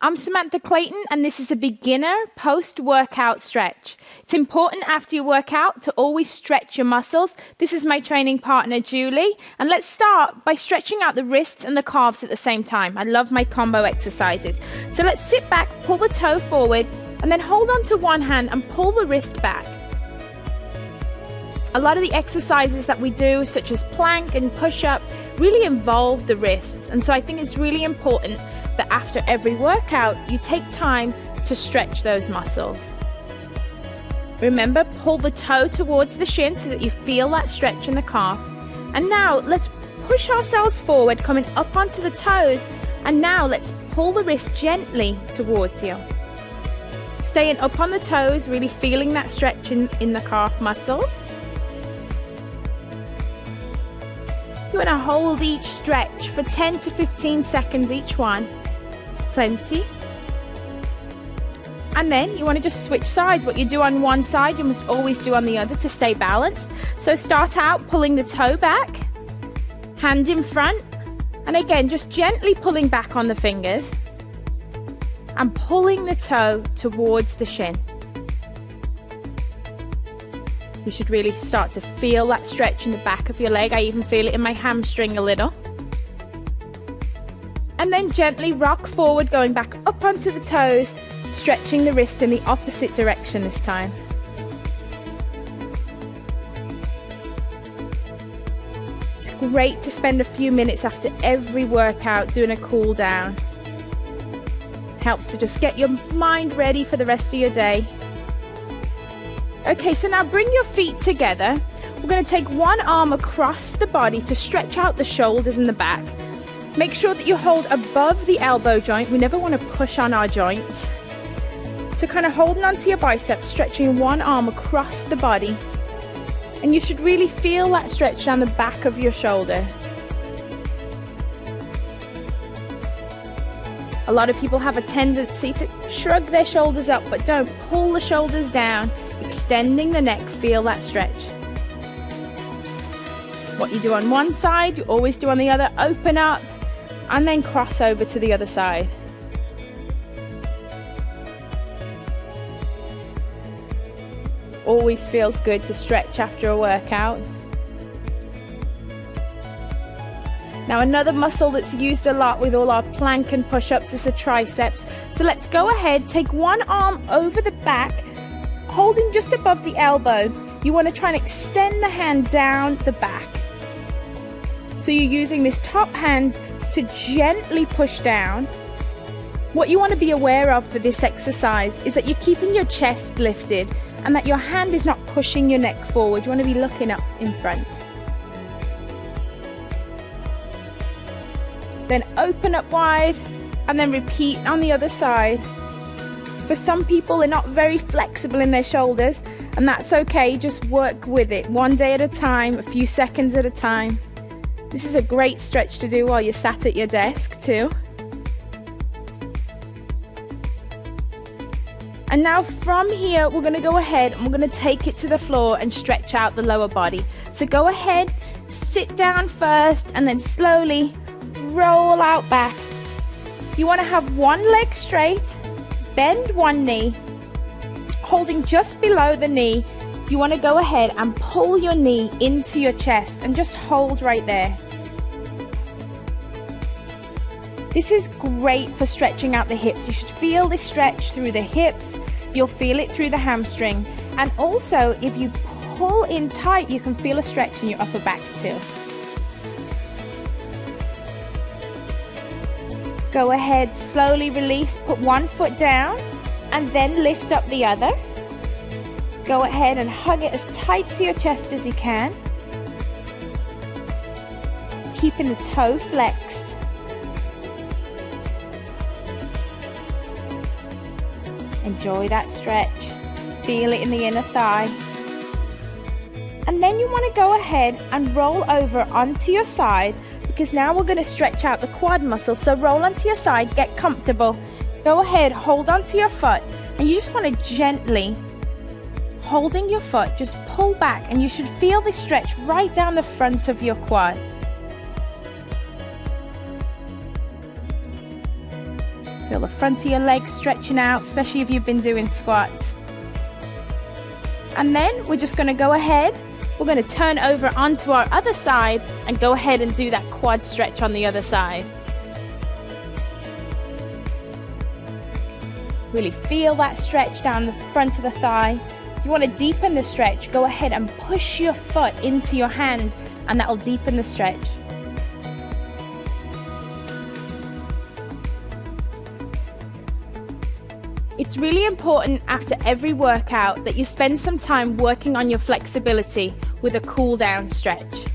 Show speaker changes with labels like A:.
A: I'm Samantha Clayton, and this is a beginner post-workout stretch. It's important after your workout to always stretch your muscles. This is my training partner, Julie, and let's start by stretching out the wrists and the calves at the same time. I love my combo exercises. So let's sit back, pull the toe forward, and then hold on to one hand and pull the wrist back. A lot of the exercises that we do, such as plank and push-up, really involve the wrists. And so I think it's really important that after every workout, you take time to stretch those muscles. Remember, pull the toe towards the shin so that you feel that stretch in the calf. And now let's push ourselves forward, coming up onto the toes. And now let's pull the wrist gently towards you. Staying up on the toes, really feeling that stretch in the calf muscles. You want to hold each stretch for 10 to 15 seconds each one. It's plenty. And then you want to just switch sides. What you do on one side, you must always do on the other to stay balanced. So start out pulling the toe back, hand in front, and again, just gently pulling back on the fingers and pulling the toe towards the shin. You should really start to feel that stretch in the back of your leg. I even feel it in my hamstring a little. And then gently rock forward, going back up onto the toes, stretching the wrist in the opposite direction this time. It's great to spend a few minutes after every workout doing a cool down. Helps to just get your mind ready for the rest of your day. Okay, so now bring your feet together. We're going to take one arm across the body to stretch out the shoulders and the back. Make sure that you hold above the elbow joint. We never want to push on our joints. So kind of holding onto your biceps, stretching one arm across the body. And you should really feel that stretch down the back of your shoulder. A lot of people have a tendency to shrug their shoulders up, but don't. Pull the shoulders down, extending the neck, feel that stretch. What you do on one side, you always do on the other. Open up and then cross over to the other side. Always feels good to stretch after a workout. Now another muscle that's used a lot with all our plank and push-ups is the triceps. So let's go ahead, take one arm over the back, holding just above the elbow. You want to try and extend the hand down the back. So you're using this top hand to gently push down. What you want to be aware of for this exercise is that you're keeping your chest lifted and that your hand is not pushing your neck forward. You want to be looking up in front. Then open up wide and then repeat on the other side. For some people, they're not very flexible in their shoulders, and that's okay. Just work with it one day at a time, a few seconds at a time. This is a great stretch to do while you're sat at your desk too. And now from here, we're going to go ahead and we're going to take it to the floor and stretch out the lower body. So go ahead, sit down first, and then slowly roll out back. You want to have one leg straight, bend one knee, holding just below the knee. You want to go ahead and pull your knee into your chest and just hold right there. This is great for stretching out the hips. You should feel this stretch through the hips. You'll feel it through the hamstring. And also, if you pull in tight, you can feel a stretch in your upper back too. Go ahead, slowly release, put one foot down and then lift up the other. Go ahead and hug it as tight to your chest as you can. Keeping the toe flexed. Enjoy that stretch. Feel it in the inner thigh. And then you want to go ahead and roll over onto your side, because now we're going to stretch out the quad muscle. So roll onto your side, get comfortable. Go ahead, hold onto your foot, and you just want to gently, holding your foot, just pull back, and you should feel this stretch right down the front of your quad. Feel the front of your legs stretching out, especially if you've been doing squats. And then we're just going to go ahead, we're going to turn over onto our other side and go ahead and do that quad stretch on the other side. Really feel that stretch down the front of the thigh. If you want to deepen the stretch, go ahead and push your foot into your hand and that will deepen the stretch. It's really important after every workout that you spend some time working on your flexibility with a cool down stretch.